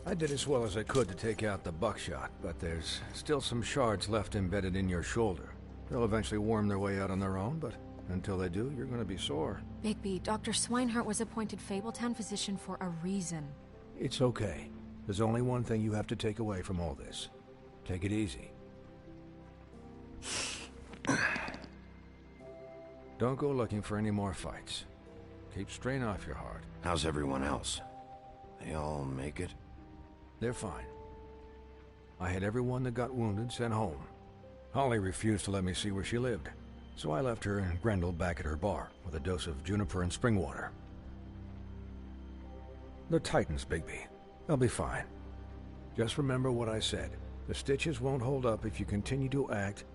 I did as well as I could to take out the buckshot, but there's still some shards left embedded in your shoulder. They'll eventually worm their way out on their own, but until they do, you're gonna be sore. Bigby, Dr. Swinehart was appointed Fabletown physician for a reason. It's okay. There's only one thing you have to take away from all this. Take it easy. Don't go looking for any more fights. Keep strain off your heart. How's everyone else? They all make it? They're fine. I had everyone that got wounded sent home. Holly refused to let me see where she lived, so I left her and Grendel back at her bar with a dose of juniper and spring water. They're Titans, Bigby. They'll be fine. Just remember what I said. The stitches won't hold up if you continue to act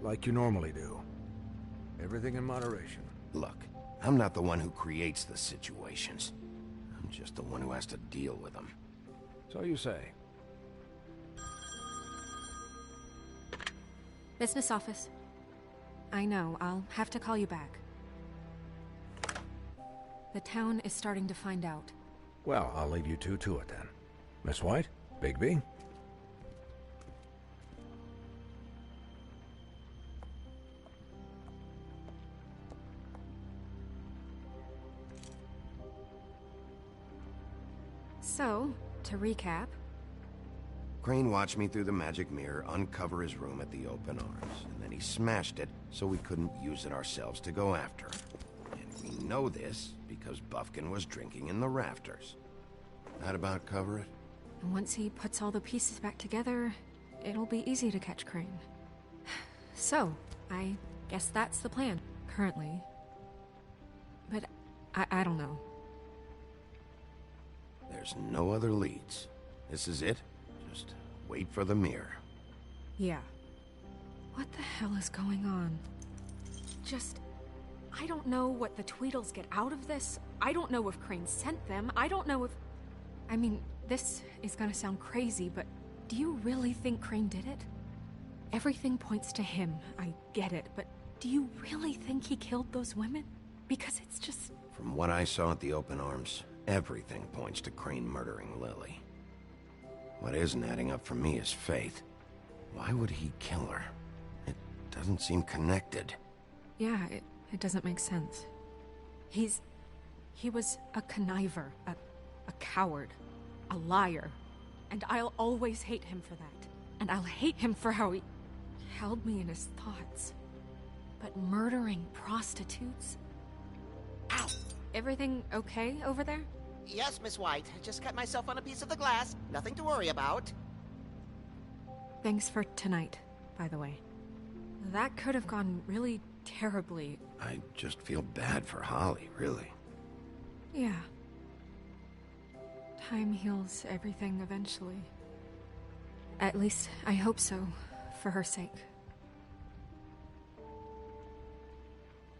like you normally do. Everything in moderation. Look, I'm not the one who creates the situations. I'm just the one who has to deal with them. So you say. Business office. I know, I'll have to call you back. The town is starting to find out. Well, I'll leave you two to it then. Miss White, Bigby. So, to recap... Crane watched me through the magic mirror uncover his room at the open arms, and then he smashed it so we couldn't use it ourselves to go after him. And we know this because Buffkin was drinking in the rafters. That about cover it? And once he puts all the pieces back together, it'll be easy to catch Crane. So, I guess that's the plan, currently. But I don't know. There's no other leads. This is it? Just wait for the mirror. Yeah. What the hell is going on? I don't know what the Tweedles get out of this. I don't know if Crane sent them. I don't know if... I mean, this is gonna sound crazy, but do you really think Crane did it? Everything points to him, I get it, but do you really think he killed those women? Because it's just... From what I saw at the open arms, everything points to Crane murdering Lily. What isn't adding up for me is Faith. Why would he kill her? It doesn't seem connected. Yeah, it doesn't make sense. He was a conniver, a coward, a liar. And I'll always hate him for that. And I'll hate him for how he held me in his thoughts. But murdering prostitutes? Ow! Everything okay over there? Yes, Miss White. Just cut myself on a piece of the glass. Nothing to worry about. Thanks for tonight, by the way. That could have gone really terribly. I just feel bad for Holly, really. Yeah. Time heals everything eventually. At least, I hope so, for her sake.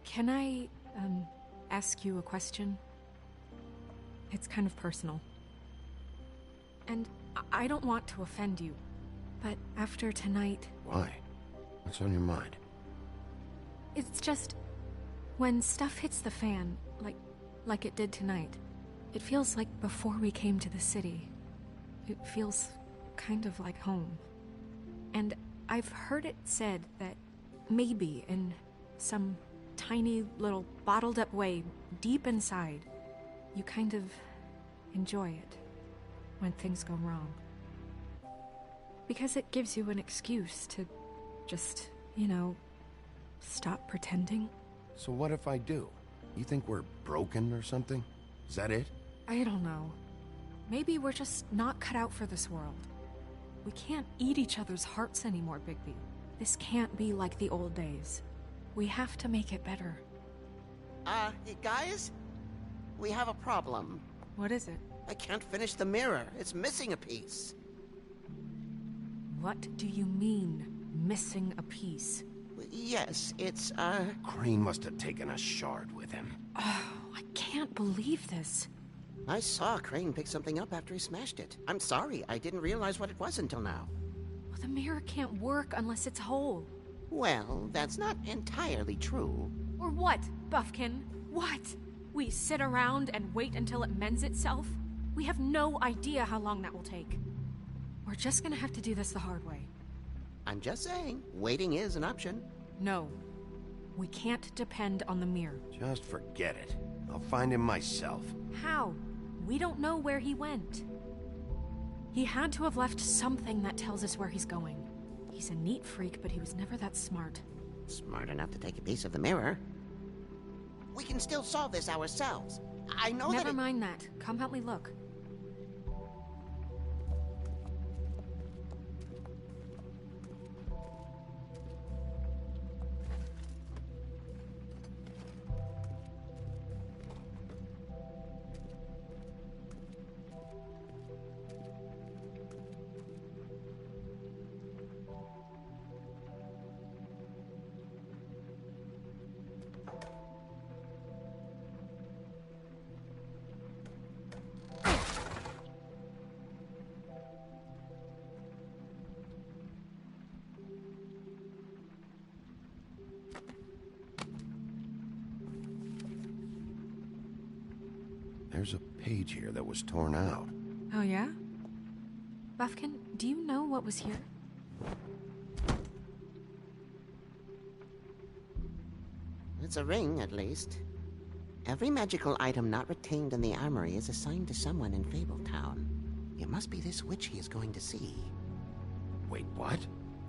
Can I, ask you a question? It's kind of personal. And I don't want to offend you, but after tonight... Why? What's on your mind? It's just... when stuff hits the fan, like it did tonight, it feels like before we came to the city. It feels kind of like home. And I've heard it said that maybe in some tiny little bottled up way deep inside, you kind of enjoy it when things go wrong. Because it gives you an excuse to just, stop pretending. So what if I do? You think we're broken or something? Is that it? I don't know. Maybe we're just not cut out for this world. We can't eat each other's hearts anymore, Bigby. This can't be like the old days. We have to make it better. Guys? We have a problem. What is it? I can't finish the mirror. It's missing a piece. What do you mean, missing a piece? Yes, it's, Crane must have taken a shard with him. Oh, I can't believe this. I saw Crane pick something up after he smashed it. I'm sorry, I didn't realize what it was until now. Well, the mirror can't work unless it's whole. Well, that's not entirely true. Or what, Buffkin? What? We sit around and wait until it mends itself? We have no idea how long that will take. We're just gonna have to do this the hard way. I'm just saying, waiting is an option. No. We can't depend on the mirror. Just forget it. I'll find him myself. How? We don't know where he went. He had to have left something that tells us where he's going. He's a neat freak, but he was never that smart. Smart enough to take a piece of the mirror. We can still solve this ourselves. I know Never mind that. Come help me look. There's a page here that was torn out. Oh, yeah? Buffkin, do you know what was here? It's a ring, at least. Every magical item not retained in the armory is assigned to someone in Fabletown. It must be this witch he is going to see. Wait, what?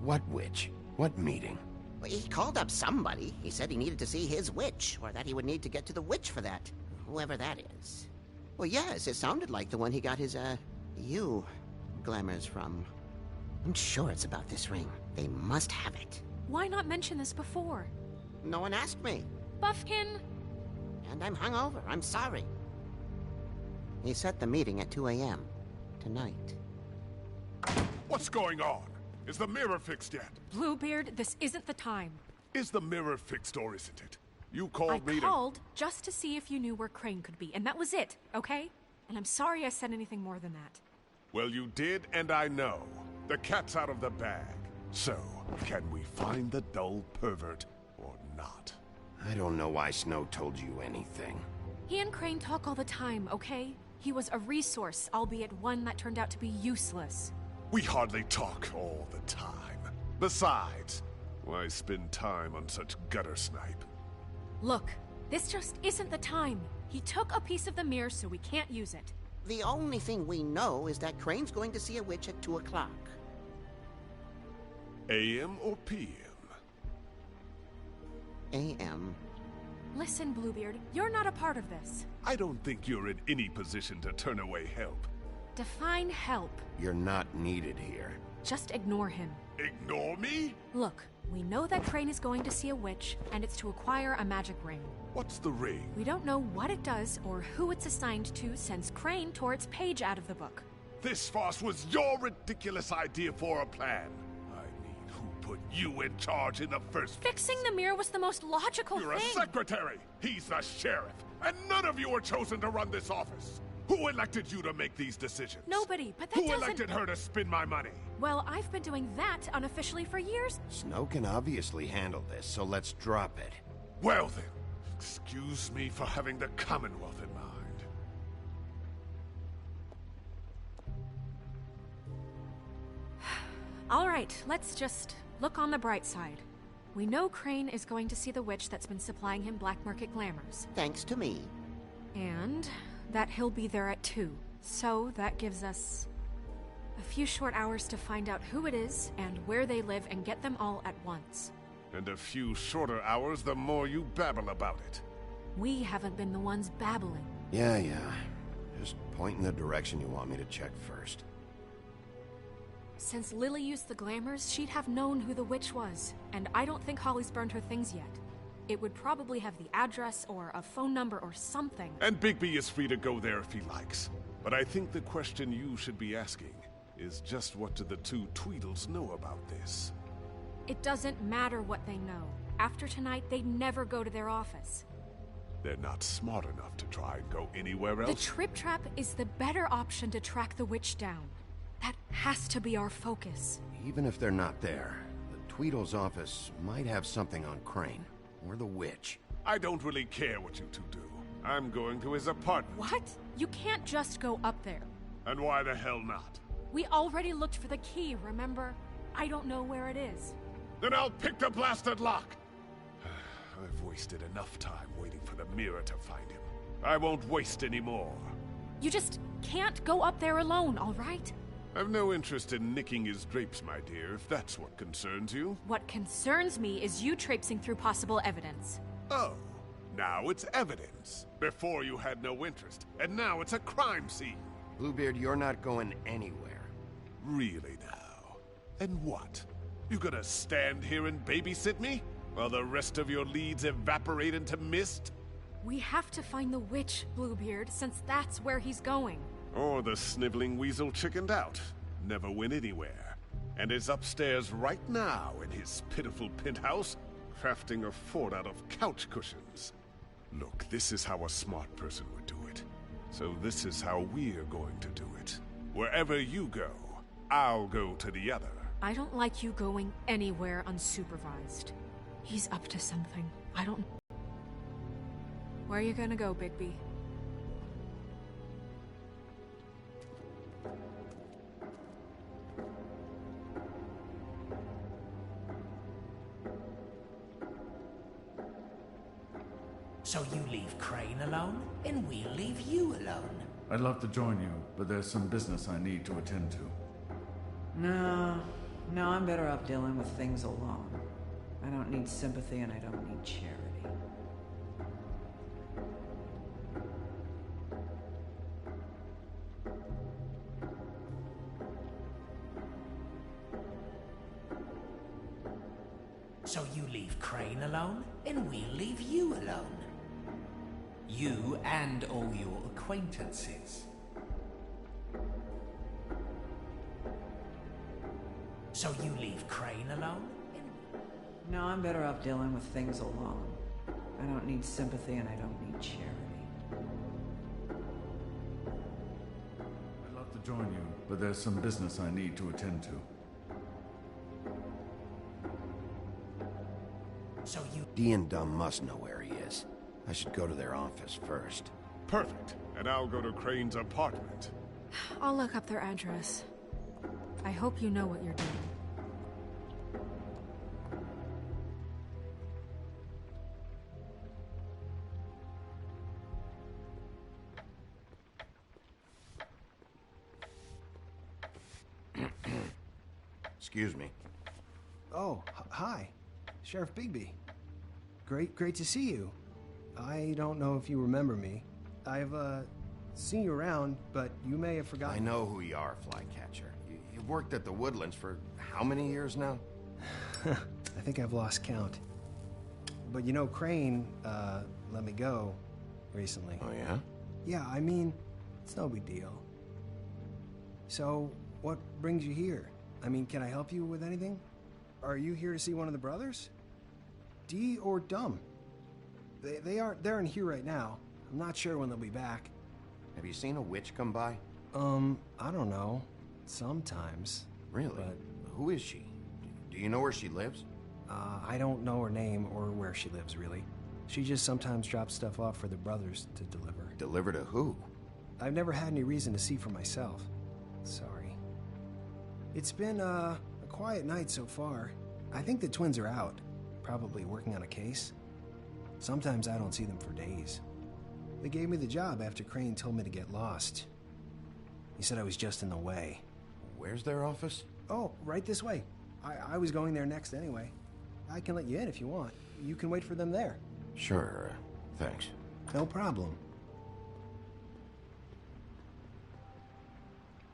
What witch? What meeting? Well, he called up somebody. He said he needed to see his witch, or that he would need to get to the witch for that. Whoever that is. Well, yes, it sounded like the one he got his, glamours from. I'm sure it's about this ring. They must have it. Why not mention this before? No one asked me. Buffkin! And I'm hungover. I'm sorry. He set the meeting at 2 a.m. tonight. What's going on? Is the mirror fixed yet? Bluebeard, this isn't the time. Is the mirror fixed or isn't it? You called me I called just to see if you knew where Crane could be, and that was it, okay? And I'm sorry I said anything more than that. Well, you did, and I know. The cat's out of the bag. So, can we find the dull pervert or not? I don't know why Snow told you anything. He and Crane talk all the time, okay? He was a resource, albeit one that turned out to be useless. We hardly talk all the time. Besides, why spend time on such gutter snipe? Look, this just isn't the time. He took a piece of the mirror, so we can't use it. The only thing we know is that Crane's going to see a witch at 2 o'clock. AM or PM? AM. Listen, Bluebeard, you're not a part of this. I don't think you're in any position to turn away help. Define help. You're not needed here. Just ignore him. Ignore me? Look, we know that Crane is going to see a witch, and it's to acquire a magic ring. What's the ring? We don't know what it does or who it's assigned to since Crane tore its page out of the book. This farce was your ridiculous idea for a plan. I mean, who put you in charge in the first place? Fixing the mirror was the most logical You're thing. a secretary. He's the sheriff. And none of you were chosen to run this office. Who elected you to make these decisions? Nobody, but that Who doesn't... elected her to spend my money? Well, I've been doing that unofficially for years. Snow can obviously handle this, so let's drop it. Well then, excuse me for having the Commonwealth in mind. All right, let's just look on the bright side. We know Crane is going to see the witch that's been supplying him black market glamours. Thanks to me. And that he'll be there at 2. So that gives us a few short hours to find out who it is and where they live and get them all at once. And a few shorter hours the more you babble about it. We haven't been the ones babbling. Yeah. Just point in the direction you want me to check first. Since Lily used the glamours, she'd have known who the witch was. And I don't think Holly's burned her things yet. It would probably have the address or a phone number or something. And Bigby is free to go there if he likes. But I think the question you should be asking is just what do the two Tweedles know about this? It doesn't matter what they know. After tonight, they'd never go to their office. They're not smart enough to try and go anywhere The else. Trip Trap is the better option to track the witch down. That has to be our focus. Even if they're not there, the Tweedle's office might have something on Crane. Or the witch. I don't really care what you two do. I'm going to his apartment. What? You can't just go up there. And why the hell not? We already looked for the key, remember? I don't know where it is. Then I'll pick the blasted lock! I've wasted enough time waiting for the mirror to find him. I won't waste any more. You just can't go up there alone, all right? I've no interest in nicking his drapes, my dear, if that's what concerns you. What concerns me is you traipsing through possible evidence. Oh, now it's evidence. Before you had no interest, and now it's a crime scene. Bluebeard, you're not going anywhere. Really now? And what? You gonna stand here and babysit me? While the rest of your leads evaporate into mist? We have to find the witch, Bluebeard, since that's where he's going. Or the sniveling weasel chickened out, never went anywhere, and is upstairs right now in his pitiful penthouse, crafting a fort out of couch cushions. Look, this is how a smart person would do it. So this is how we're going to do it. Wherever you go, I'll go to the other. I don't like you going anywhere unsupervised. He's up to something. I don't... Where are you gonna go, Bigby? So you leave Crane alone, and we'll leave you alone. I'd love to join you, but there's some business I need to attend to. No, I'm better off dealing with things alone. I don't need sympathy and I don't need charity. So you leave Crane alone, and we'll leave you alone. You and all your acquaintances. So you leave Crane alone? No, I'm better off dealing with things alone. I don't need sympathy and I don't need charity. I'd love to join you, but there's some business I need to attend to. So you... Dee and Dumb must know where he is. I should go to their office first. Perfect. And I'll go to Crane's apartment. I'll look up their address. I hope you know what you're doing. Excuse me. Oh, hi. Sheriff Bigby. Great to see you. I don't know if you remember me. I've, seen you around, but you may have forgotten. I know who you are, Flycatcher. It worked at the Woodlands for how many years now? I think I've lost count. But you know, Crane, let me go recently. Oh, yeah? Yeah, I mean, it's no big deal. So, what brings you here? I mean, can I help you with anything? Are you here to see one of the brothers? Dee or Dumb? They're in here right now. I'm not sure when they'll be back. Have you seen a witch come by? I don't know. Sometimes. Really? But who is she? Do you know where she lives? I don't know her name or where she lives, really. She just sometimes drops stuff off for the brothers to deliver. Deliver to who? I've never had any reason to see for myself. Sorry. It's been, a quiet night so far. I think the twins are out. Probably working on a case. Sometimes I don't see them for days. They gave me the job after Crane told me to get lost. He said I was just in the way. Where's their office? Oh, right this way. I was going there next anyway. I can let you in if you want. You can wait for them there. Sure, thanks. No problem.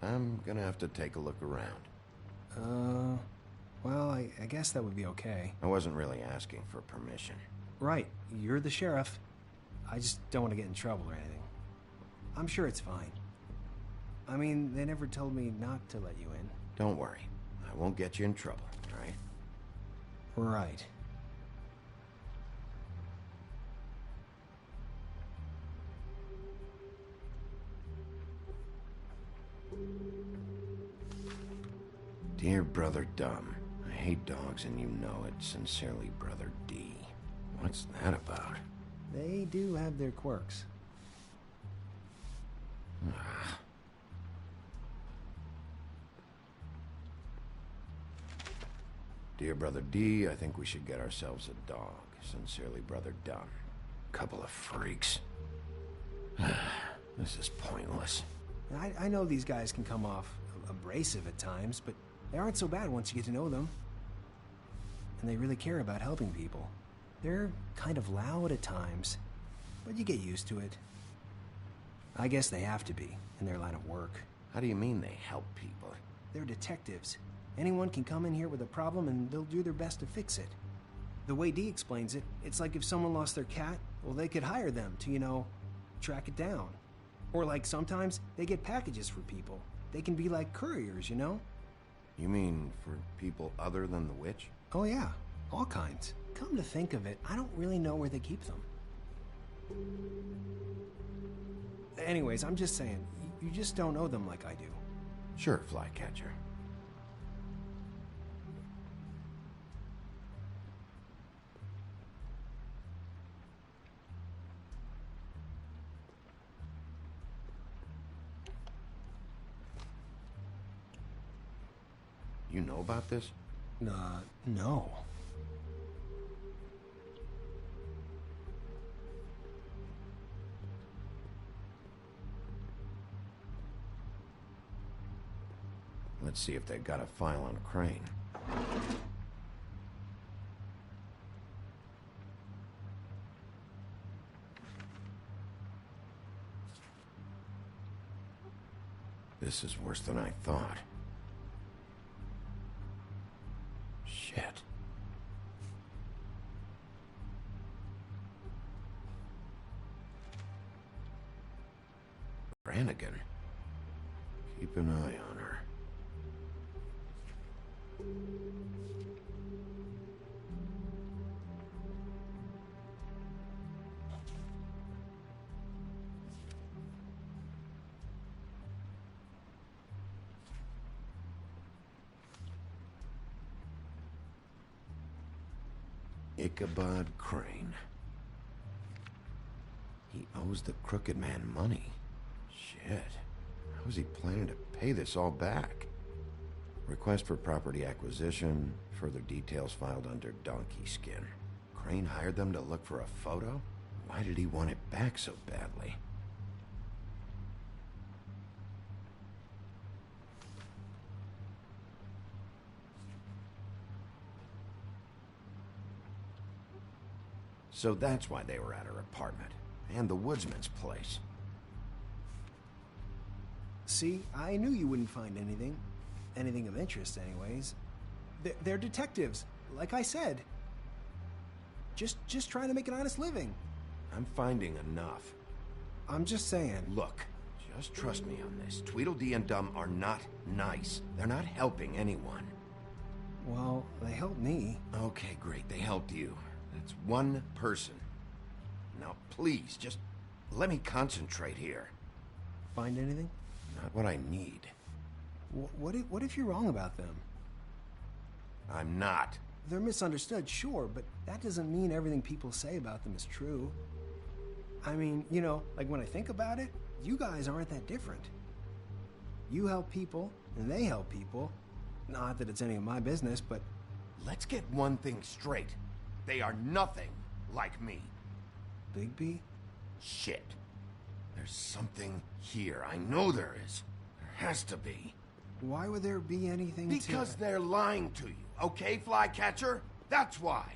I'm gonna have to take a look around. Well, I guess that would be okay. I wasn't really asking for permission. Right, you're the sheriff. I just don't want to get in trouble or anything. I'm sure it's fine. I mean, they never told me not to let you in. Don't worry. I won't get you in trouble, all right? Right. Dear Brother Dumb, I hate dogs and you know it. Sincerely, Brother D. What's that about? They do have their quirks. Dear Brother D, I think we should get ourselves a dog. Sincerely, Brother Dumb. Couple of freaks. This is pointless. I know these guys can come off abrasive at times, but they aren't so bad once you get to know them. And they really care about helping people. They're kind of loud at times, but you get used to it. I guess they have to be, in their line of work. How do you mean they help people? They're detectives. Anyone can come in here with a problem and they'll do their best to fix it. The way Dee explains it, it's like if someone lost their cat, well, they could hire them to, track it down. Or like sometimes they get packages for people. They can be like couriers, You mean for people other than the witch? Oh yeah, all kinds. Come to think of it, I don't really know where they keep them. Anyways, I'm just saying, you just don't know them like I do. Sure, Flycatcher. You know about this? No. Let's see if they've got a file on Crane. This is worse than I thought. Shit. Brannigan. Keep an eye on her. Ichabod Crane. He owes the crooked man money. Shit. How is he planning to pay this all back? Request for property acquisition. Further details filed under donkey skin. Crane hired them to look for a photo? Why did he want it back so badly? So that's why they were at her apartment. And the woodsman's place. See, I knew you wouldn't find anything. anything of interest anyways. They're detectives, like I said. Just trying to make an honest living. I'm finding enough. I'm just saying. Look, just trust me on this. Tweedledee and Dum are not nice. They're not helping anyone. Well, they helped me. Okay, great. They helped you. That's one person. Now, please, just let me concentrate here. Find anything? Not what I need. What if you're wrong about them? I'm not. They're misunderstood, sure, but that doesn't mean everything people say about them is true. I mean, you know, like when I think about it, you guys aren't that different. You help people, and they help people. Not that it's any of my business, but... Let's get one thing straight. They are nothing like me. Bigby? Shit. There's something here. I know there is. There has to be. Why would there be anything Because they're lying to you, okay, Flycatcher? That's why.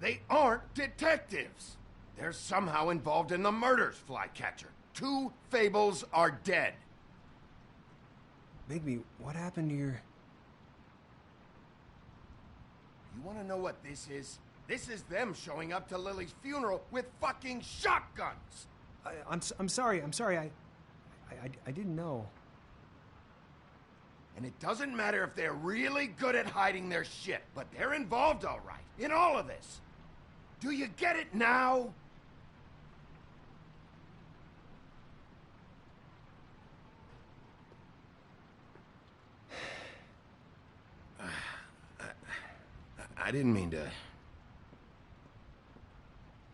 They aren't detectives. They're somehow involved in the murders, Flycatcher. 2 Fables are dead. Bigby, what happened to your... You want to know what this is? This is them showing up to Lily's funeral with fucking shotguns! I'm sorry. I didn't know. And it doesn't matter if they're really good at hiding their shit, but they're involved all right, in all of this. Do you get it now? I didn't mean to...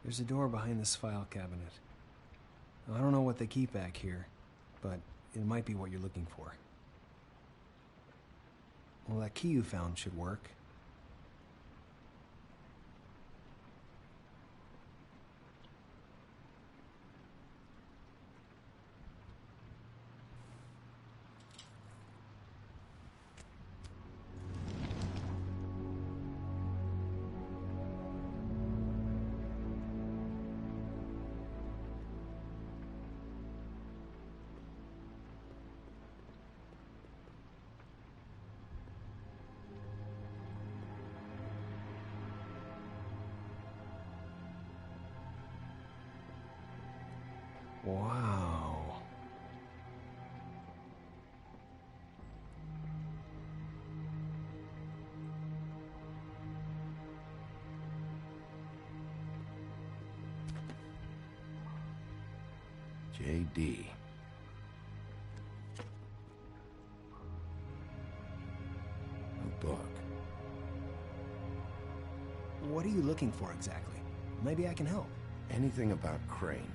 There's a door behind this file cabinet. I don't know what they keep back here, but it might be what you're looking for. Well, that key you found should work. Wow. J.D. A book. What are you looking for exactly? Maybe I can help. Anything about Crane.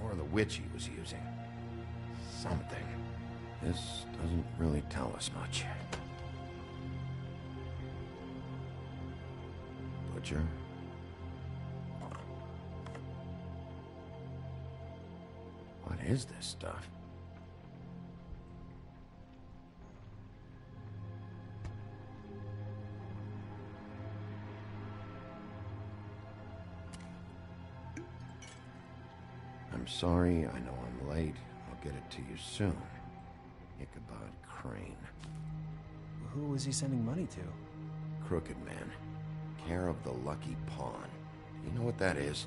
Or the witch he was using. Something. This doesn't really tell us much. Butcher? What is this stuff? I'm sorry, I know I'm late. I'll get it to you soon. Ichabod Crane. Who was he sending money to? Crooked Man. Care of the Lucky Pawn. You know what that is?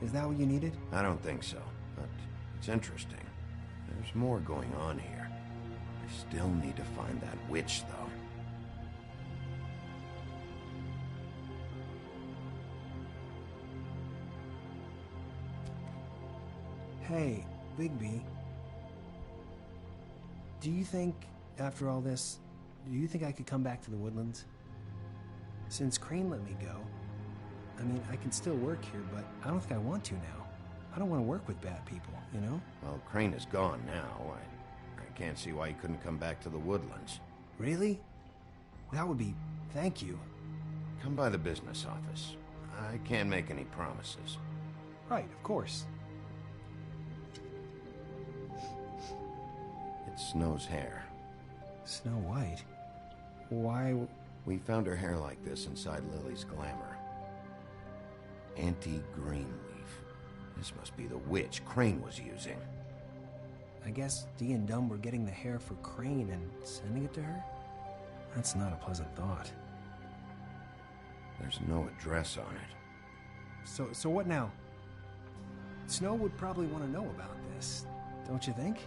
Is that what you needed? I don't think so, but it's interesting. There's more going on here. I still need to find that witch, though. Hey, Bigby. Do you think, after all this, do you think I could come back to the Woodlands? Since Crane let me go, I mean, I can still work here, but I don't think I want to now. I don't want to work with bad people, you know? Well, Crane is gone now. I can't see why he couldn't come back to the Woodlands. Really? That would be... thank you. Come by the business office. I can't make any promises. Right, of course. It's Snow's hair. Snow White? Why We found her hair like this inside Lily's glamour. Anti-Greenleaf. This must be the witch Crane was using. I guess Dee and Dumb were getting the hair for Crane and sending it to her? That's not a pleasant thought. There's no address on it. So what now? Snow would probably want to know about this, don't you think?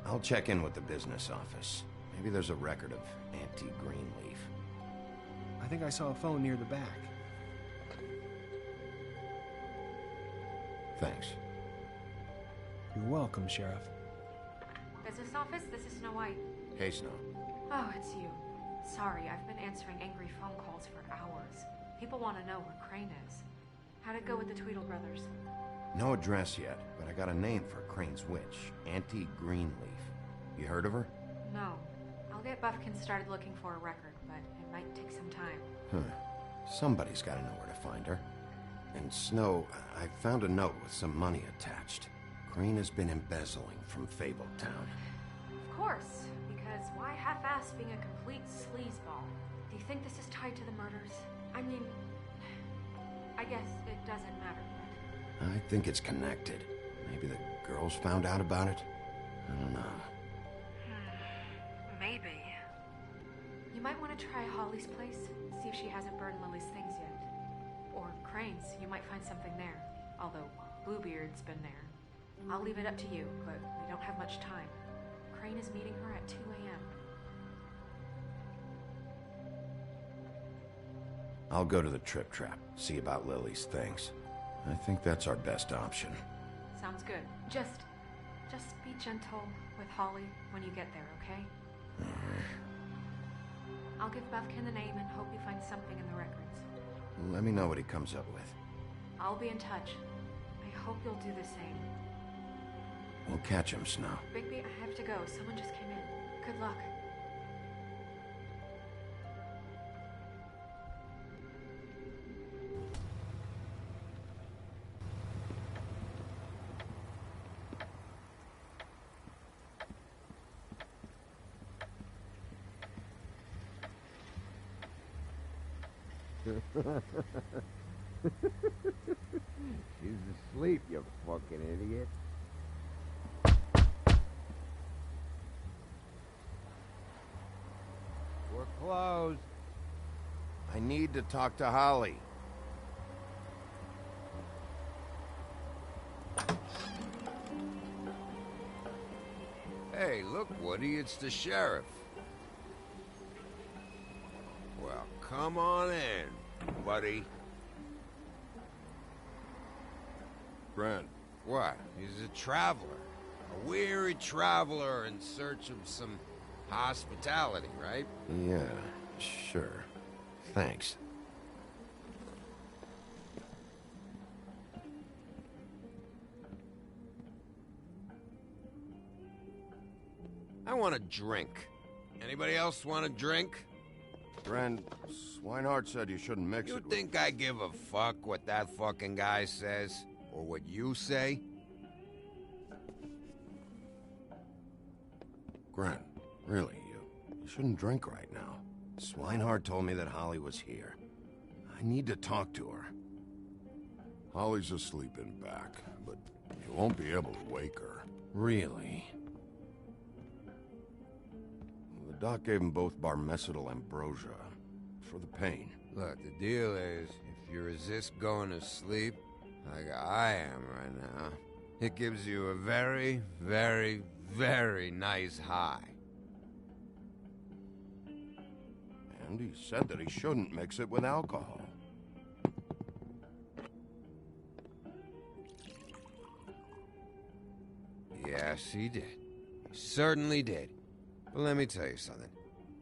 I'll check in with the business office. Maybe there's a record of Anti-Greenleaf. I think I saw a phone near the back. Thanks. You're welcome, Sheriff. Business office, this is Snow White. Hey, Snow. Oh, it's you. Sorry, I've been answering angry phone calls for hours. People want to know where Crane is. How'd it go with the Tweedle brothers? No address yet, but I got a name for Crane's witch. Anti-Greenleaf. You heard of her? No. I'll get Buffkin started looking for a record, but it might take some time. Somebody's got to know where to find her. And Snow, I found a note with some money attached. Crane has been embezzling from Fabletown. Of course, because why half-ass being a complete sleazeball? Do you think this is tied to the murders? I mean, I guess it doesn't matter yet. I think it's connected. Maybe the girls found out about it? I don't know. Maybe. You might want to try Holly's place, see if she hasn't burned Lily's things yet. Or Crane's, you might find something there. Although, Bluebeard's been there. I'll leave it up to you, but we don't have much time. Crane is meeting her at 2 a.m. I'll go to the Trip Trap, see about Lily's things. I think that's our best option. Sounds good. Just be gentle with Holly when you get there, okay? I'll give Buffkin the name and hope you find something in the records. Let me know what he comes up with. I'll be in touch. I hope you'll do the same. We'll catch him, Snow. Bigby, I have to go. Someone just came in. Good luck. She's asleep, you fucking idiot. We're closed. I need to talk to Holly. Hey, look, Woody, it's the sheriff. Well, come on in, buddy. Grant. What? He's a traveler. A weary traveler in search of some hospitality, right? Yeah, sure. Thanks. I want a drink. Anybody else want a drink? Friend, Swinehart said you shouldn't mix You it think I give a fuck what that fucking guy says? Or what you say? Grant, really, you shouldn't drink right now. Swinehart told me that Holly was here. I need to talk to her. Holly's asleep in back, but you won't be able to wake her. Really? The doc gave them both barmecidal ambrosia for the pain. Look, the deal is, if you resist going to sleep, like I am right now, it gives you a very, very, very nice high. And he said that he shouldn't mix it with alcohol. Yes, he did. He certainly did. But let me tell you something.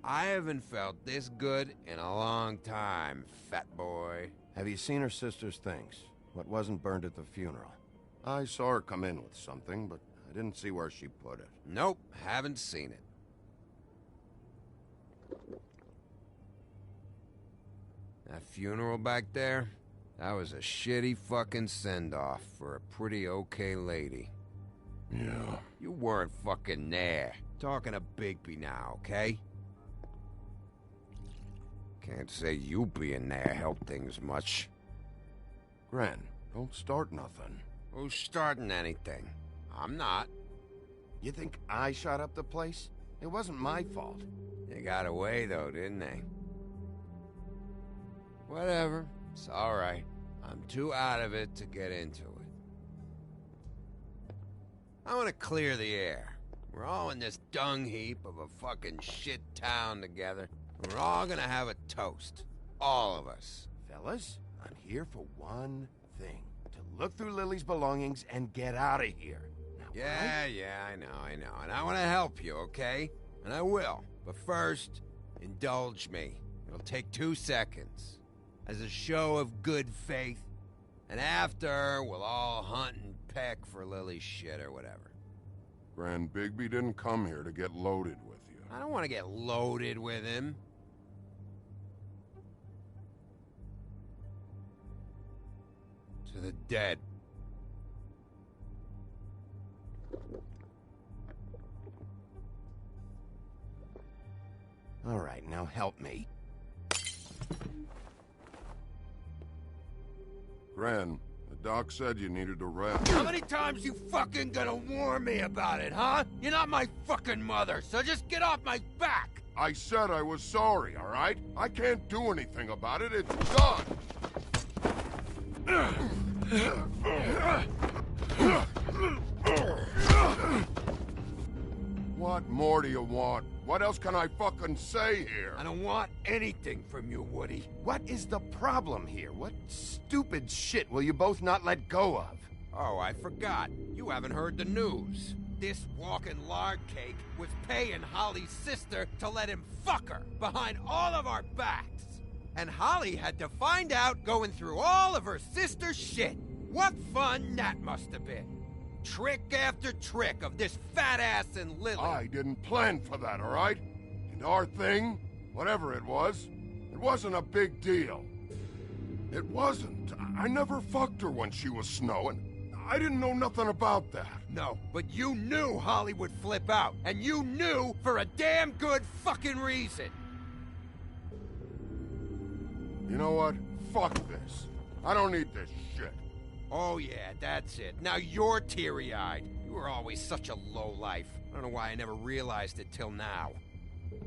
I haven't felt this good in a long time, fat boy. Have you seen her sister's things? What wasn't burned at the funeral? I saw her come in with something, but I didn't see where she put it. Nope, haven't seen it. That funeral back there, that was a shitty fucking send-off for a pretty okay lady. Yeah. You weren't fucking there. Talking to Bigby now, okay? Can't say you being there helped things much. Gren, don't start nothing. Who's starting anything? I'm not. You think I shot up the place? It wasn't my fault. They got away, though, didn't they? Whatever. It's alright. I'm too out of it to get into it. I want to clear the air. We're all in this dung heap of a fucking shit town together. We're all gonna have a toast. All of us. Fellas, I'm here for one thing. To look through Lily's belongings and get out of here. Now, Yeah, I know. And I want to help you, okay? And I will. But first, indulge me. It'll take 2 seconds. As a show of good faith. And after, we'll all hunt and peck for Lily's shit or whatever. Grand Bigby didn't come here to get loaded with you. I don't want to get loaded with him. To the dead. All right, now help me. Gran, the doc said you needed a rest. How many times you fucking gonna warn me about it, huh? You're not my fucking mother, so just get off my back! I said I was sorry, all right? I can't do anything about it. It's done! What more do you want? What else can I fucking say here? I don't want anything from you, Woody. What is the problem here? What stupid shit will you both not let go of? Oh, I forgot. You haven't heard the news. This walking lard cake was paying Holly's sister to let him fuck her behind all of our backs. And Holly had to find out going through all of her sister's shit. What fun that must have been. Trick after trick of this fat ass and Lily. I didn't plan for that, all right? And our thing, whatever it wasn't a big deal. It wasn't. I never fucked her when she was snowing. I didn't know nothing about that. No, but you knew Holly would flip out. And you knew for a damn good fucking reason. You know what? Fuck this. I don't need this shit. Oh yeah, that's it. Now you're teary-eyed. You were always such a lowlife. I don't know why I never realized it till now.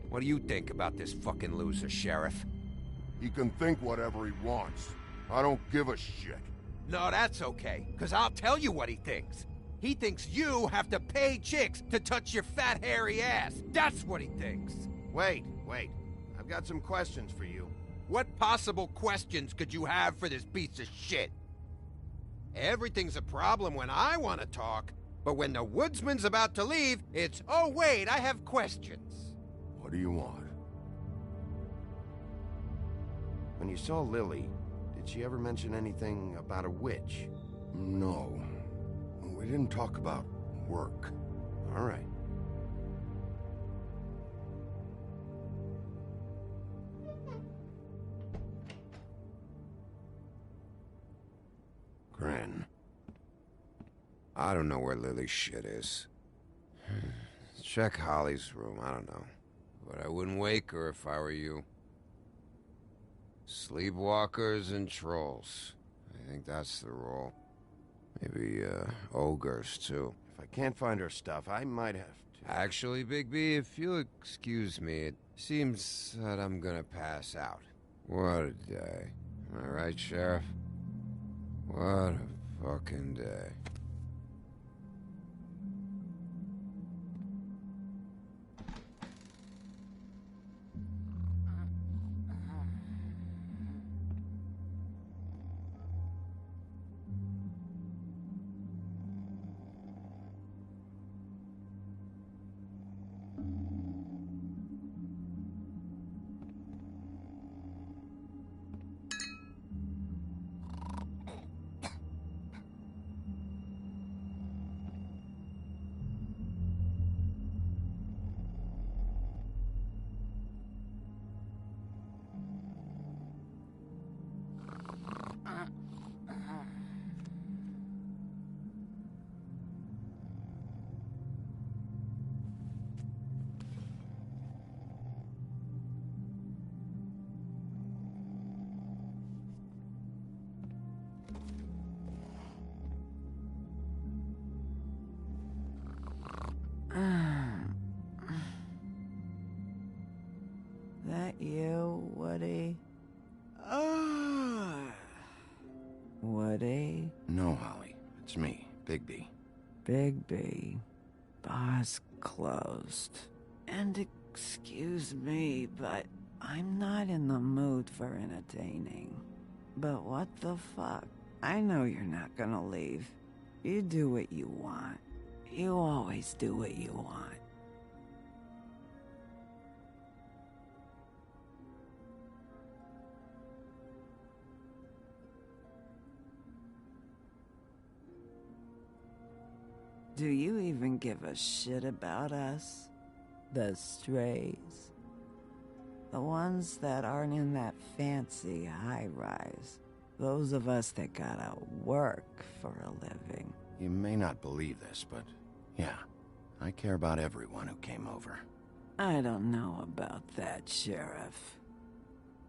What do you think about this fucking loser, Sheriff? He can think whatever he wants. I don't give a shit. No, that's okay, because I'll tell you what he thinks. He thinks you have to pay chicks to touch your fat, hairy ass. That's what he thinks. Wait. I've got some questions for you. What possible questions could you have for this piece of shit? Everything's a problem when I want to talk, but when the woodsman's about to leave, it's, oh wait, I have questions. What do you want? When you saw Lily, did she ever mention anything about a witch? No. We didn't talk about work. All right. Gran. I don't know where Lily's shit is. Check Holly's room, I don't know. But I wouldn't wake her if I were you. Sleepwalkers and trolls. I think that's the rule. Maybe, ogres, too. If I can't find her stuff, I might have to... Actually, Bigby, if you'll excuse me, it seems that I'm gonna pass out. What a day. Am I right, Sheriff? What a fucking day. That you, Woody? Woody? No, Holly. It's me, Bigby. Bigby. Bar's closed. And excuse me, but I'm not in the mood for entertaining. But what the fuck? I know you're not gonna leave. You do what you want. You always do what you want. Do you even give a shit about us? The strays? The ones that aren't in that fancy high-rise. Those of us that gotta work for a living. You may not believe this, but yeah, I care about everyone who came over. I don't know about that, Sheriff.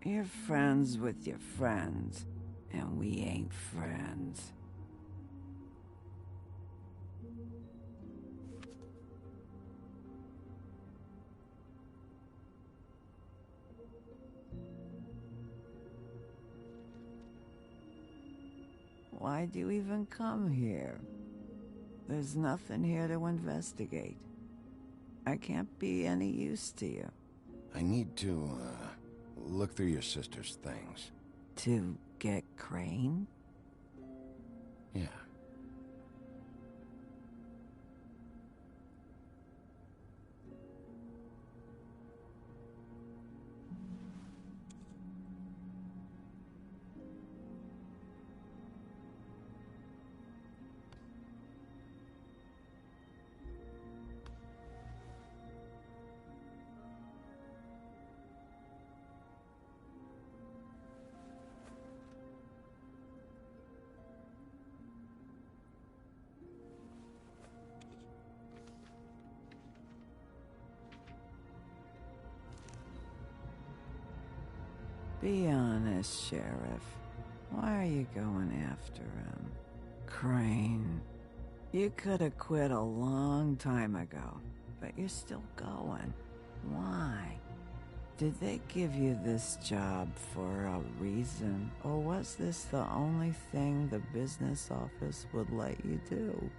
You're friends with your friends, and we ain't friends. Why'd you even come here? There's nothing here to investigate. I can't be any use to you. I need to, look through your sister's things. To get Crane? Yeah. Be honest, Sheriff. Why are you going after him? Crane. You could have quit a long time ago, but you're still going. Why? Did they give you this job for a reason, or was this the only thing the business office would let you do?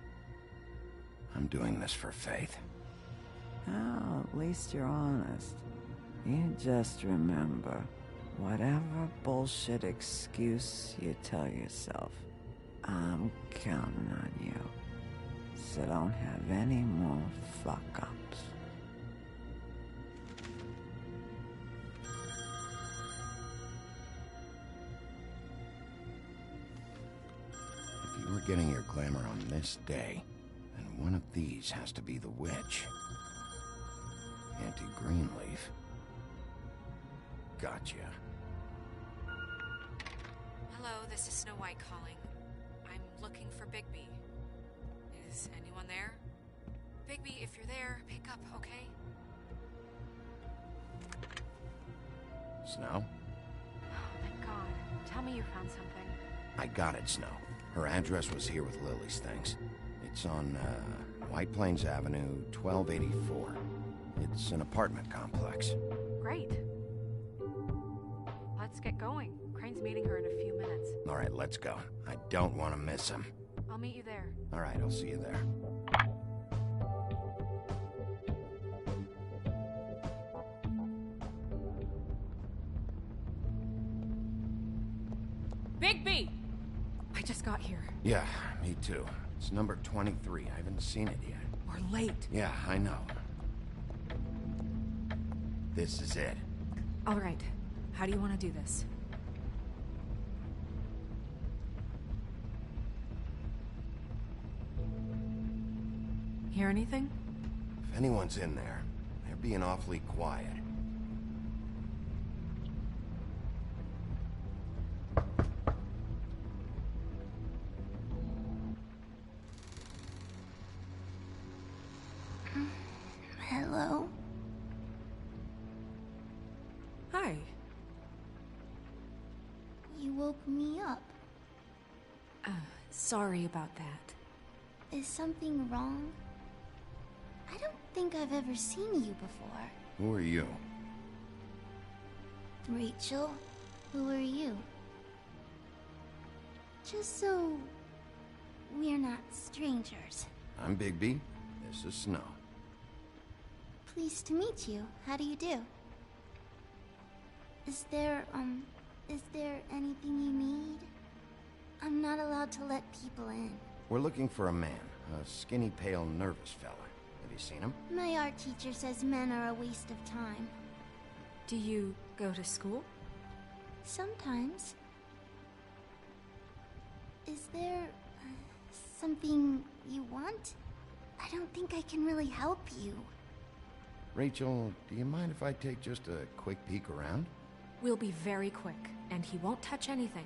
I'm doing this for Faith. Oh, at least you're honest. You just remember, whatever bullshit excuse you tell yourself, I'm counting on you. So don't have any more fuck-ups. If you were getting your glamour on this day, then one of these has to be the witch. Auntie Greenleaf. Gotcha. Hello, this is Snow White calling. I'm looking for Bigby. Is anyone there? Bigby, if you're there, pick up, okay? Snow? Oh, thank God. Tell me you found something. I got it, Snow. Her address was here with Lily's things. It's on, White Plains Avenue, 1284. It's an apartment complex. Great. Let's get going. Crane's meeting her in a few minutes. All right, let's go. I don't want to miss him. I'll meet you there. All right, I'll see you there. Bigby! I just got here. Yeah, me too. It's number 23. I haven't seen it yet. We're late. Yeah, I know. This is it. All right. How do you want to do this? Hear anything? If anyone's in there, they're being awfully quiet. Hello? Hi. You woke me up. Sorry about that. Is something wrong? I don't think I've ever seen you before. Who are you? Rachel, who are you? Just so we're not strangers. I'm Bigby. This is Snow. Pleased to meet you. How do you do? Is there anything you need? I'm not allowed to let people in. We're looking for a man. A skinny, pale, nervous fella. Have you seen him? My art teacher says men are a waste of time. Do you go to school? Sometimes. Is there something you want? I don't think I can really help you. Rachel, do you mind if I take just a quick peek around? We'll be very quick, and he won't touch anything.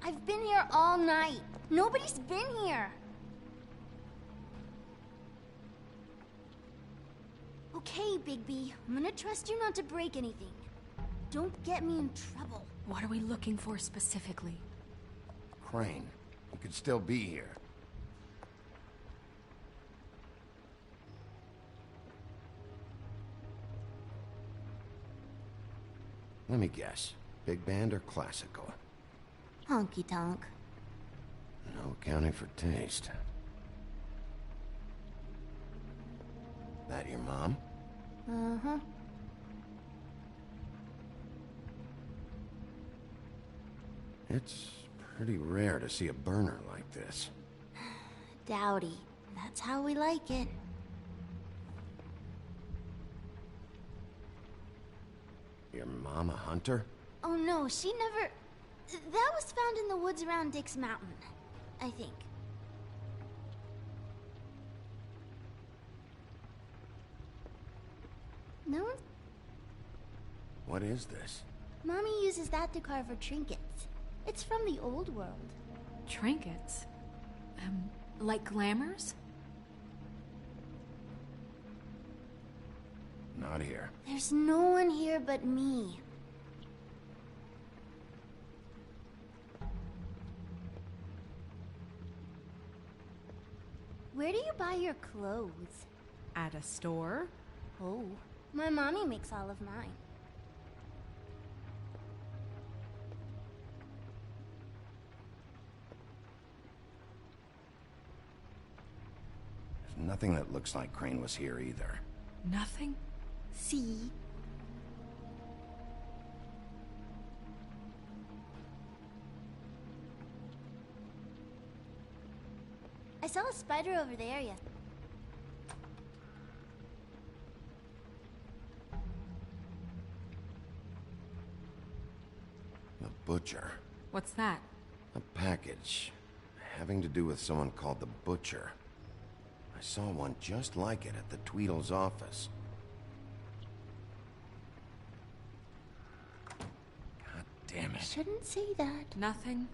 I've been here all night. Nobody's been here. Okay, Bigby. I'm gonna trust you not to break anything. Don't get me in trouble. What are we looking for specifically? Crane. He could still be here. Let me guess. Big band or classical? Honky tonk. No accounting for taste. That your mom? Uh-huh. It's pretty rare to see a burner like this. Dowdy. That's how we like it. Your mom a hunter? Oh no, she never... That was found in the woods around Dick's Mountain, I think. No one... What is this? Mommy uses that to carve her trinkets. It's from the old world. Trinkets? Like glamours? Not here. There's no one here but me. Where do you buy your clothes? At a store? Oh, my mommy makes all of mine. There's nothing that looks like Crane was here either. Nothing? See? I saw a spider over there, yeah. The butcher. What's that? A package. Having to do with someone called the Butcher. I saw one just like it at the Tweedle's office. God damn it. Shouldn't say that. Nothing?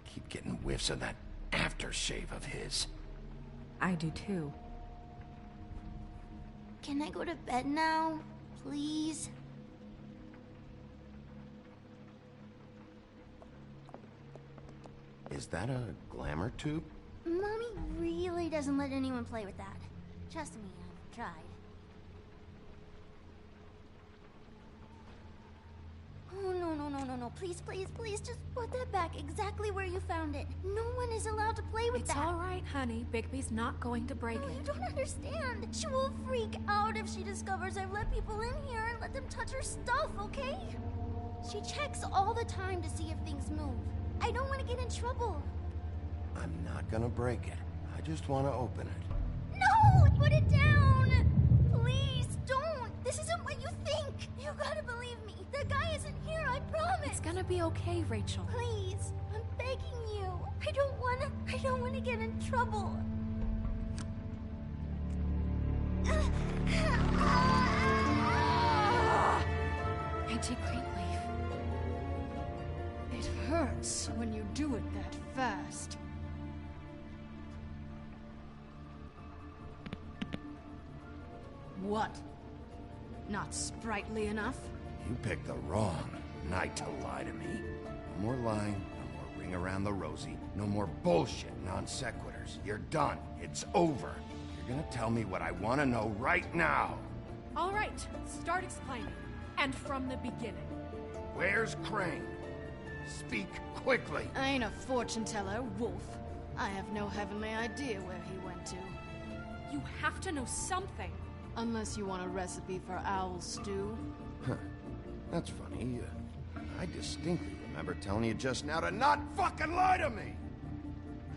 I keep getting whiffs of that aftershave of his. I do too. Can I go to bed now? Please? Is that a glamour tube? Mommy really doesn't let anyone play with that. Trust me, I've tried. Oh, no. Please, just put that back exactly where you found it. No one is allowed to play with that. It's all right, honey. Bigby's not going to break No, it. you don't understand. She will freak out if she discovers I've let people in here and let them touch her stuff, okay? She checks all the time to see if things move. I don't want to get in trouble. I'm not gonna break it. I just want to open it. No! Put it down! Please, don't! This isn't what you think! You gotta believe me. The guy isn't here, I promise! It's gonna be okay, Rachel. Please, I'm begging you. I don't wanna get in trouble. Anti-Greenleaf. It hurts when you do it that fast. What? Not sprightly enough? You picked the wrong night to lie to me. No more lying, no more ring around the rosy. No more bullshit non sequiturs. You're done. It's over. You're gonna tell me what I want to know right now. All right, start explaining. And from the beginning. Where's Crane? Speak quickly. I ain't a fortune teller, Wolf. I have no heavenly idea where he went to. You have to know something. Unless you want a recipe for owl stew. Huh. That's funny. I distinctly remember telling you just now to not fucking lie to me!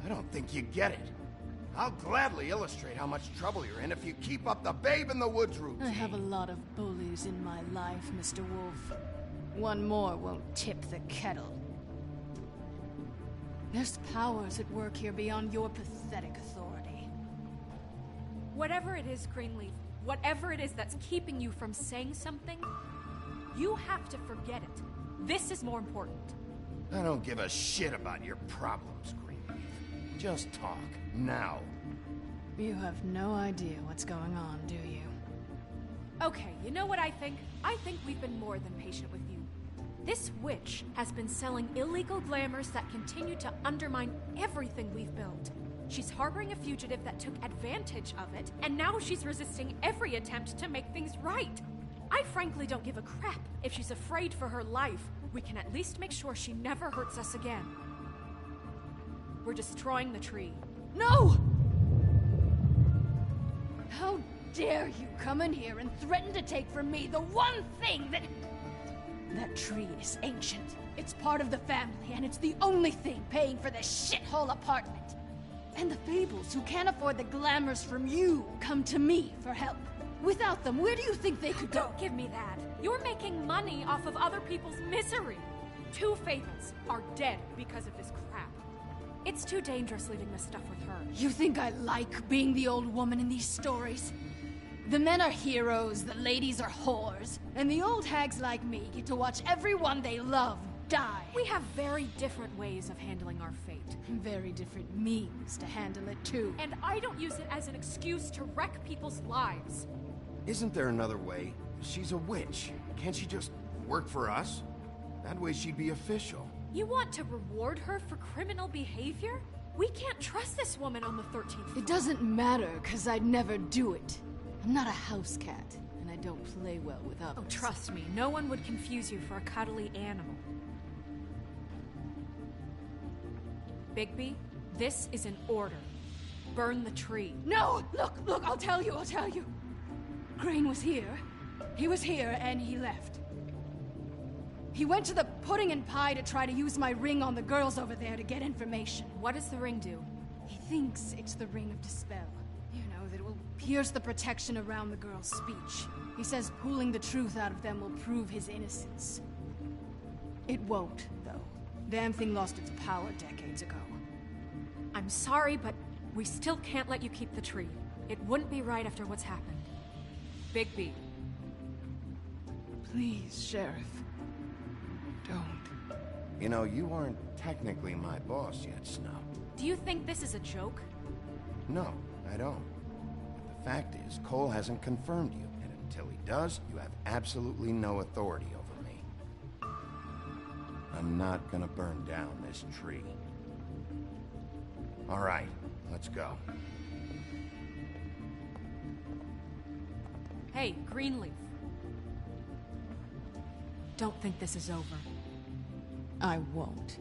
I don't think you get it. I'll gladly illustrate how much trouble you're in if you keep up the babe in the woods routine. I have a lot of bullies in my life, Mr. Wolf. One more won't tip the kettle. There's powers at work here beyond your pathetic authority. Whatever it is, Greenleaf, whatever it is that's keeping you from saying something, you have to forget it. This is more important. I don't give a shit about your problems, Greenleaf. Just talk, now. You have no idea what's going on, do you? Okay, you know what I think? I think we've been more than patient with you. This witch has been selling illegal glamours that continue to undermine everything we've built. She's harboring a fugitive that took advantage of it, and now she's resisting every attempt to make things right. I frankly don't give a crap. If she's afraid for her life, we can at least make sure she never hurts us again. We're destroying the tree. No! How dare you come in here and threaten to take from me the one thing that... That tree is ancient. It's part of the family, and it's the only thing paying for this shithole apartment. And the Fables, who can't afford the glamours from you, come to me for help. Without them, where do you think they could go? Don't give me that. You're making money off of other people's misery. 2 Fables are dead because of this crap. It's too dangerous leaving this stuff with her. You think I like being the old woman in these stories? The men are heroes, the ladies are whores, and the old hags like me get to watch everyone they love die. We have very different ways of handling our fate. Very different means to handle it, too. And I don't use it as an excuse to wreck people's lives. Isn't there another way? She's a witch. Can't she just work for us? That way she'd be official. You want to reward her for criminal behavior? We can't trust this woman on the 13th floor. It doesn't matter, because I'd never do it. I'm not a house cat, and I don't play well with others. Oh, trust me, no one would confuse you for a cuddly animal. Bigby, this is an order. Burn the tree. No! Look, I'll tell you. Crane was here. He was here, and he left. He went to the pudding and pie to try to use my ring on the girls over there to get information. What does the ring do? He thinks it's the ring of dispel. You know, that it will pierce the protection around the girls' speech. He says pulling the truth out of them will prove his innocence. It won't, though. Damn thing lost its power decades ago. I'm sorry, but we still can't let you keep the tree. It wouldn't be right after what's happened. Bigby. Please, Sheriff. Don't. You know, you aren't technically my boss yet, Snow. Do you think this is a joke? No, I don't. But the fact is, Cole hasn't confirmed you, and until he does, you have absolutely no authority over me. I'm not gonna burn down this tree. All right, let's go. Hey, Greenleaf. Don't think this is over. I won't.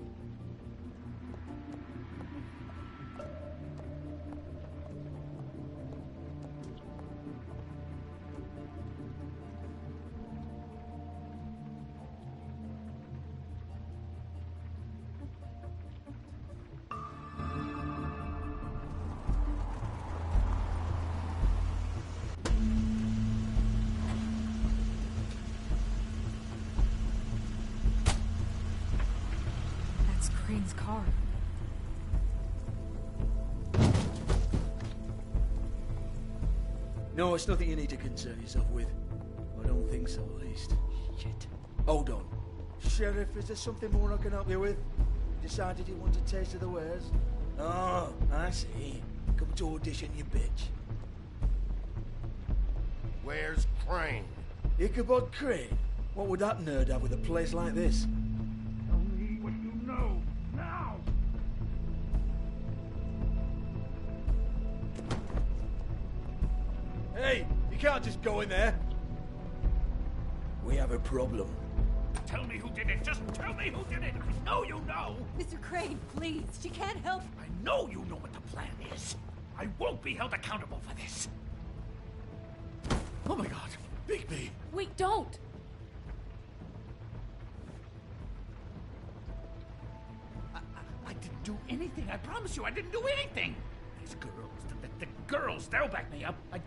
Crane's car. No, it's nothing you need to concern yourself with. I don't think so, at least. Shit. Hold on. Sheriff, is there something more I can help you with? Decided you want a taste of the wares? Oh, I see. Come to audition, you bitch. Where's Crane? Ichabod Crane? What would that nerd have with a place like this? Tell me what you know, now! Hey, you can't just go in there. We have a problem. Tell me who did it. Just tell me who did it. I know you know. Mr. Crane, please. She can't help. I know you know what the plan is. I won't be held accountable for this. Oh my God, Bigby. Wait, don't. I didn't do anything. I promise you, I didn't do anything. These girls, the girls, they'll back me up. I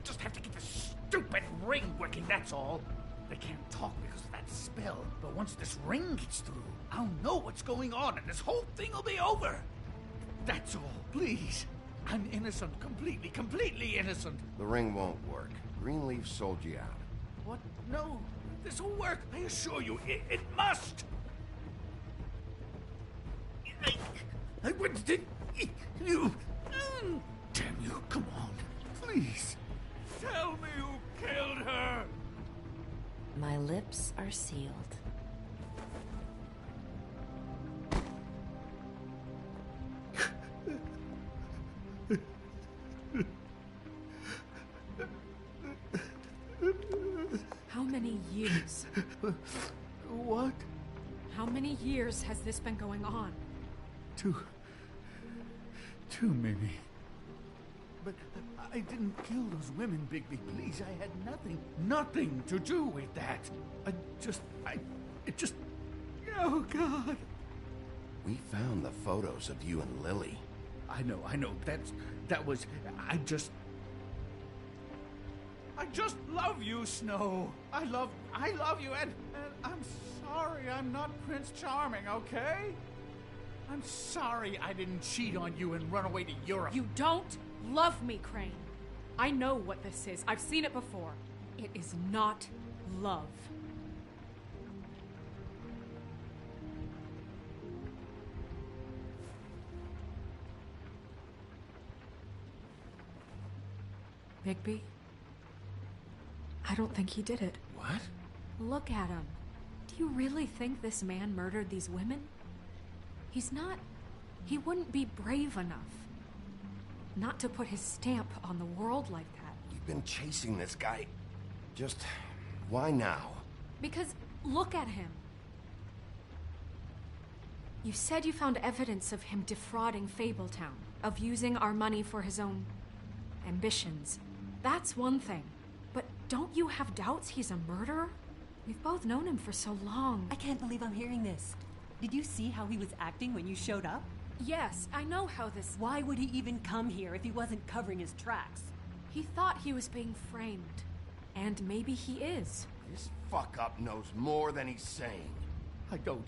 just have to get this stupid ring working, that's all. They can't talk because of that spell, but once this ring gets through, I'll know what's going on and this whole thing will be over. That's all, please. I'm innocent, completely innocent. The ring won't work. Greenleaf sold you out. What? No, this will work. I assure you, it must. I wouldn't. You. Damn you, come on. Please. Tell me who killed her. My lips are sealed. How many years? What? How many years has this been going on? Too many. But I didn't kill those women, Bigby. Please, I had nothing to do with that. It just... Oh, God. We found the photos of you and Lily. I know. That was... I just love you, Snow. I love you, and I'm sorry I'm not Prince Charming, okay? I'm sorry I didn't cheat on you and run away to Europe. You don't love me, Crane. I know what this is. I've seen it before. It is not love. Bigby? I don't think he did it. What? Look at him. Do you really think this man murdered these women? He's not... He wouldn't be brave enough. Not to put his stamp on the world like that. You've been chasing this guy. Just... why now? Because look at him. You said you found evidence of him defrauding Fabletown, of using our money for his own ambitions. That's one thing. But don't you have doubts he's a murderer? We've both known him for so long. I can't believe I'm hearing this. Did you see how he was acting when you showed up? Yes, I know how this... Why would he even come here if he wasn't covering his tracks? He thought he was being framed. And maybe he is. This fuck-up knows more than he's saying. I don't.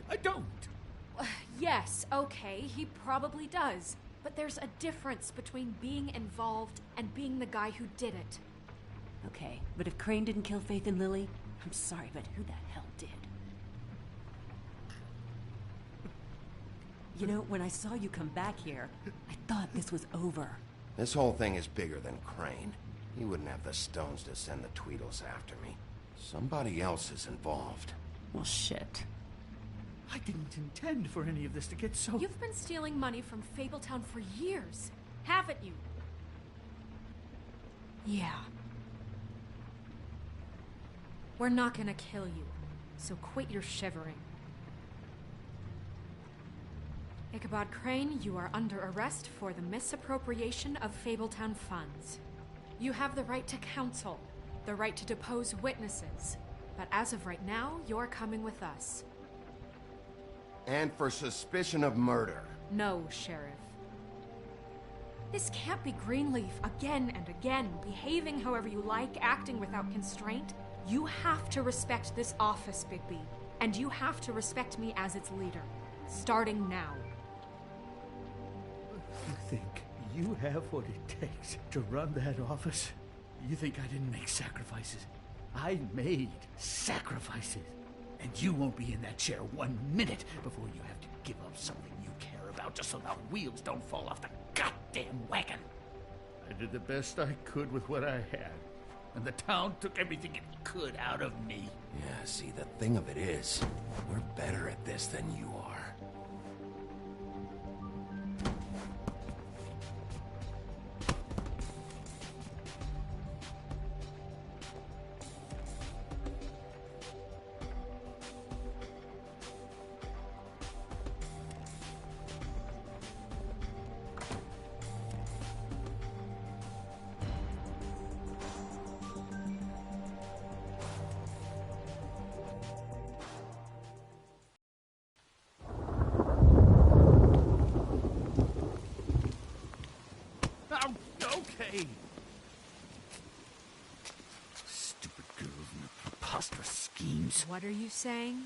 Yes, okay, he probably does. But there's a difference between being involved and being the guy who did it. Okay, but if Crane didn't kill Faith and Lily, I'm sorry, but who the hell did? You know, when I saw you come back here, I thought this was over. This whole thing is bigger than Crane. He wouldn't have the stones to send the Tweedles after me. Somebody else is involved. Well, shit. I didn't intend for any of this to get so... You've been stealing money from Fabletown for years, haven't you? Yeah. We're not gonna kill you, so quit your shivering. Ichabod Crane, you are under arrest for the misappropriation of Fabletown funds. You have the right to counsel, the right to depose witnesses, but as of right now, you're coming with us. And for suspicion of murder. No, Sheriff. This can't be Greenleaf again and again, behaving however you like, acting without constraint. You have to respect this office, Bigby, and you have to respect me as its leader, starting now. You think you have what it takes to run that office? You think I didn't make sacrifices? I made sacrifices. And you won't be in that chair 1 minute before you have to give up something you care about just so the wheels don't fall off the goddamn wagon. I did the best I could with what I had. And the town took everything it could out of me. Yeah, see, the thing of it is, we're better at this than you are. twins. What are you saying?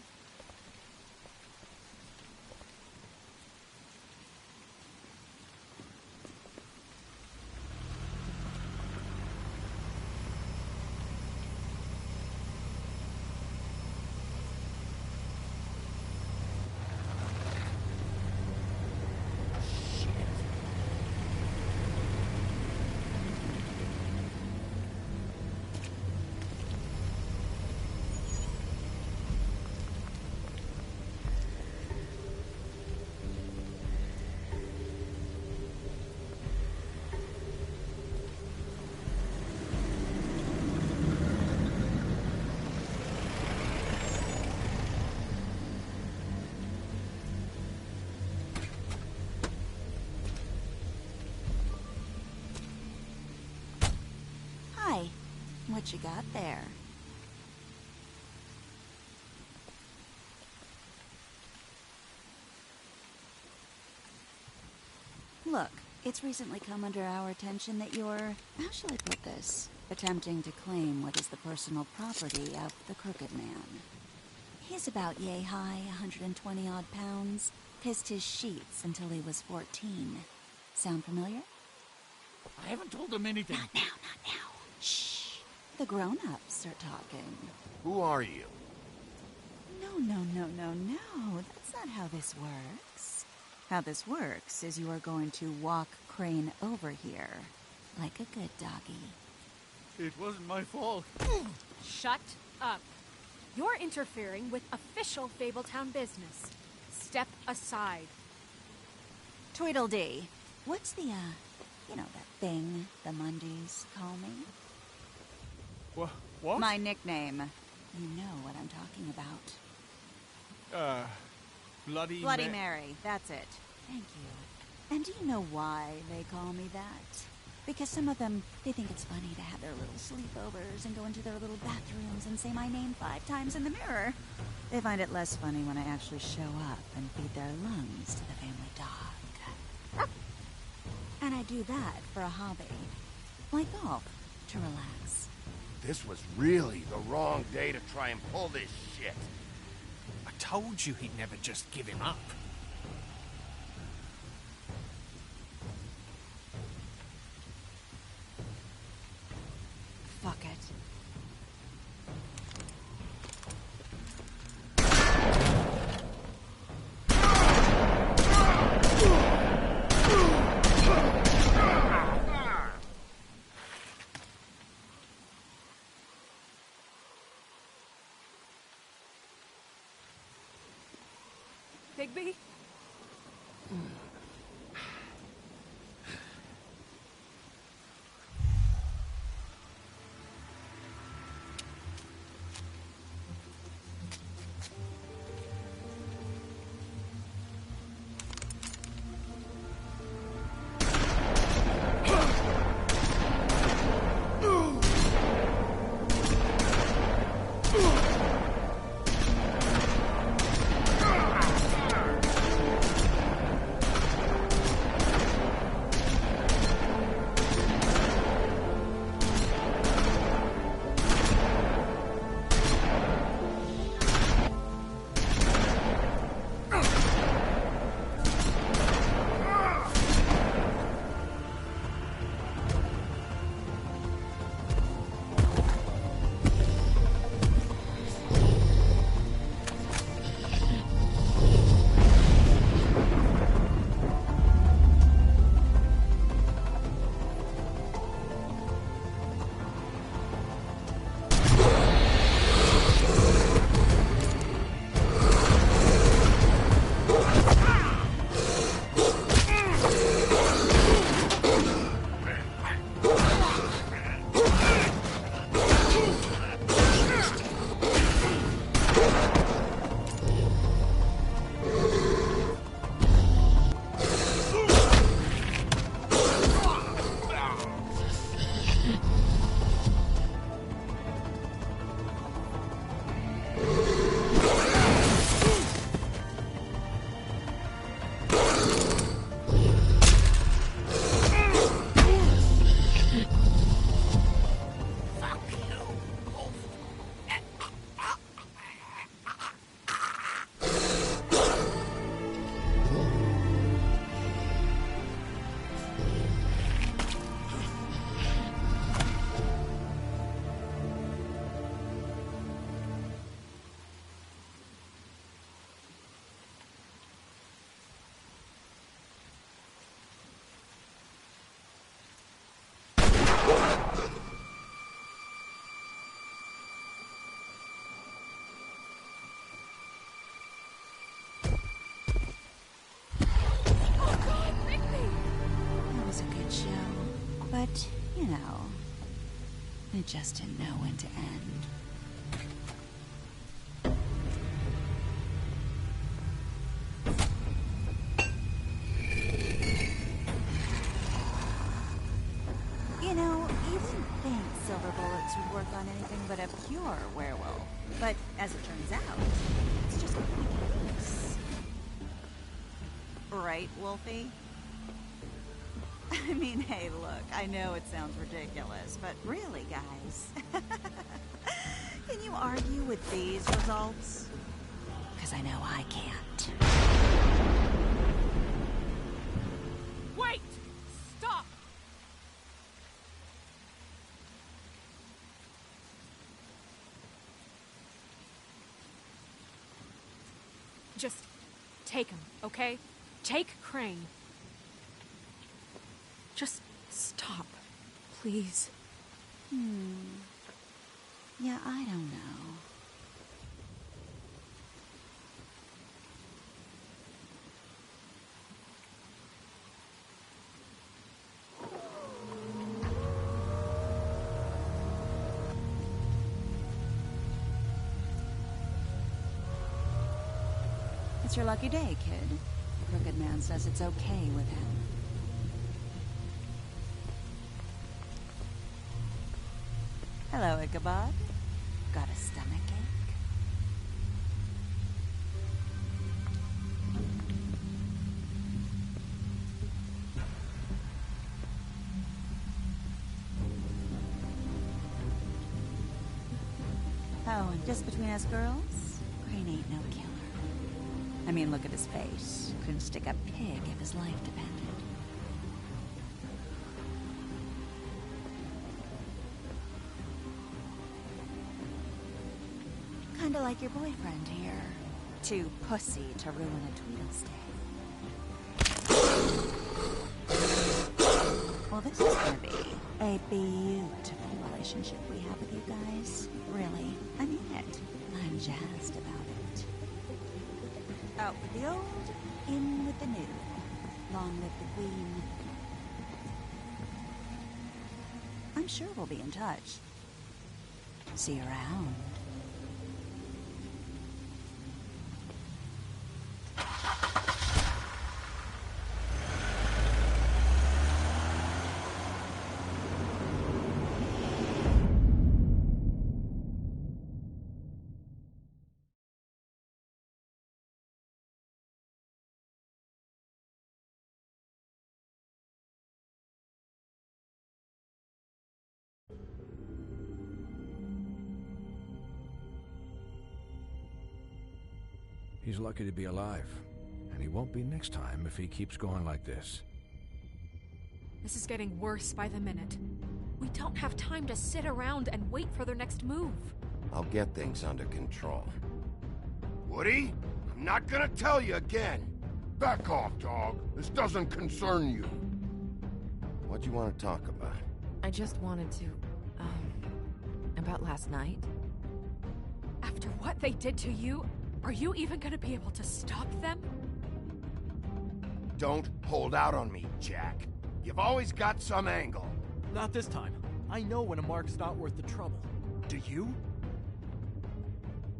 What you got there? Look, it's recently come under our attention that you're, how shall I put this, attempting to claim what is the personal property of the Crooked Man. He's about yay high, 120-odd pounds, pissed his sheets until he was 14. Sound familiar? I haven't told him anything. Not now, not now. Shh. The grown-ups are talking. Who are you? No. That's not how this works. How this works is you are going to walk Crane over here. Like a good doggy. It wasn't my fault. Shut up. You're interfering with official Fabletown business. Step aside. Tweedledee. What's the, you know, that thing the Mundies call me? What? My nickname. You know what I'm talking about. Bloody Mary. That's it. Thank you. And do you know why they call me that? Because some of them, they think it's funny to have their little sleepovers and go into their little bathrooms and say my name 5 times in the mirror. They find it less funny when I actually show up and feed their lungs to the family dog. And I do that for a hobby. Like golf, to relax. This was really the wrong day to try and pull this shit. I told you he'd never just give him up. Fuck it. Bigby? But, you know, it just didn't know when to end. You know, you didn't think silver bullets would work on anything but a pure werewolf. But as it turns out, it's just ridiculous. Right, Wolfie? I mean, hey, look, I know it sounds ridiculous, but really, guys, can you argue with these results? Because I know I can't. Wait! Stop! Just take him, okay? Take Crane. Just stop, please. Yeah, I don't know. It's your lucky day, kid. Crooked Man says it's okay with him. Hello, Ichabod. Got a stomachache? Oh, and just between us girls, Crane ain't no killer. I mean, look at his face. Couldn't stick a pig if his life depended. Kinda like your boyfriend here. Too pussy to ruin a Tweedle stay. Well, this is gonna be a beautiful relationship we have with you guys. Really, I mean it. I'm jazzed about it. Out with the old, in with the new. Long live the Queen. I'm sure we'll be in touch. See you around. He's lucky to be alive, and he won't be next time if he keeps going like this. This is getting worse by the minute. We don't have time to sit around and wait for their next move. I'll get things under control. Woody, I'm not gonna tell you again. Back off, dog. This doesn't concern you. What do you want to talk about? I just wanted to, about last night. After what they did to you, are you even gonna be able to stop them? Don't hold out on me, Jack. You've always got some angle. Not this time. I know when a mark's not worth the trouble. Do you?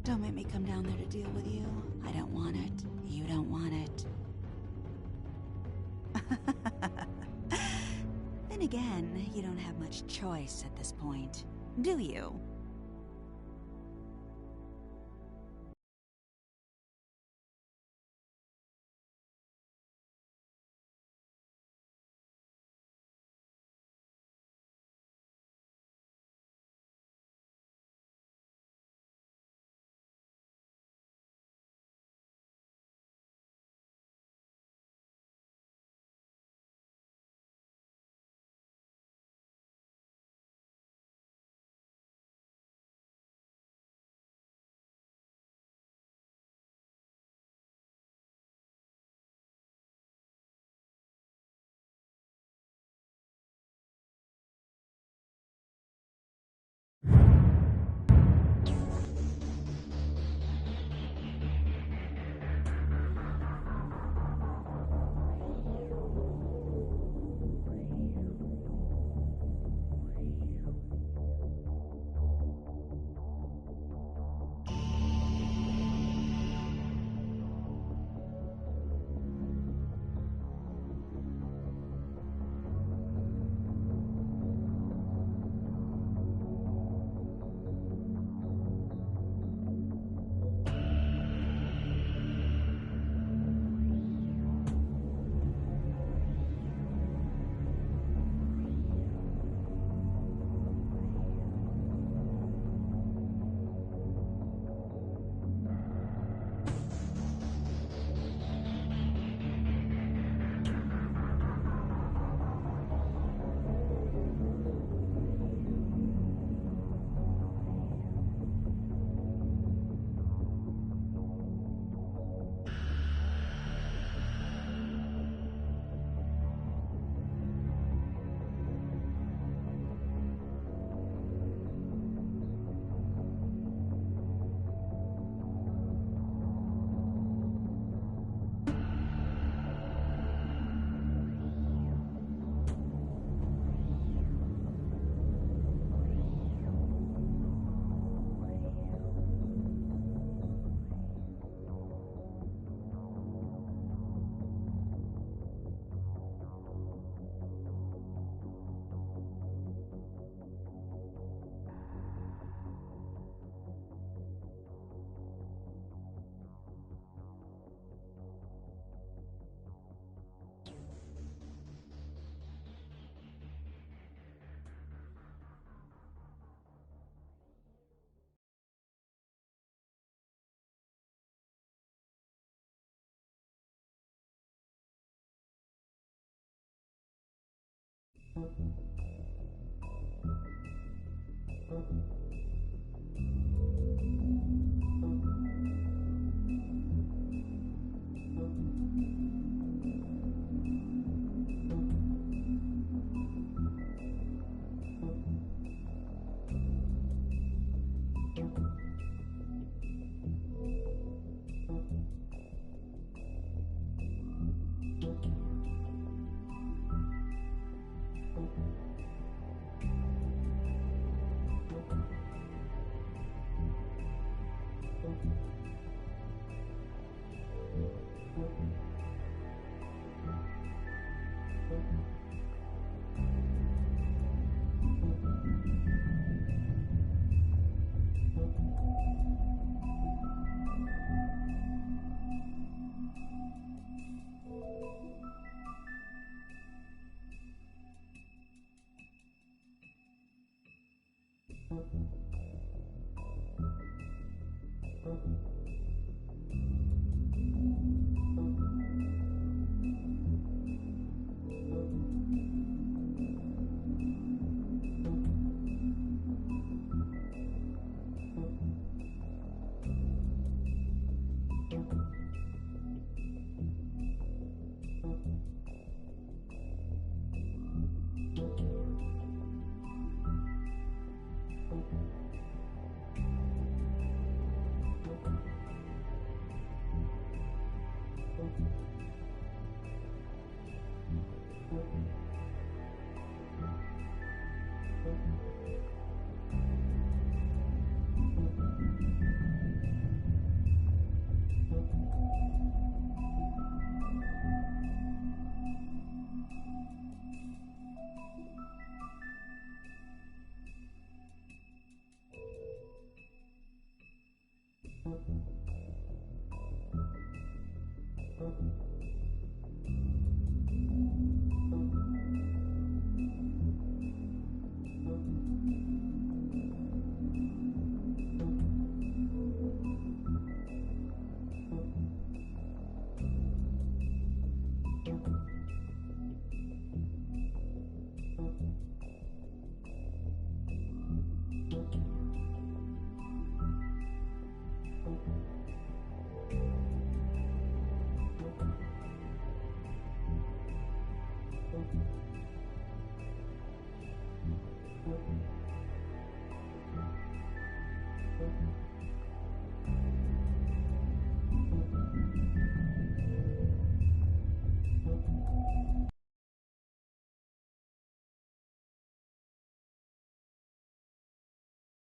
Don't make me come down there to deal with you. I don't want it. You don't want it. Then again, you don't have much choice at this point, do you?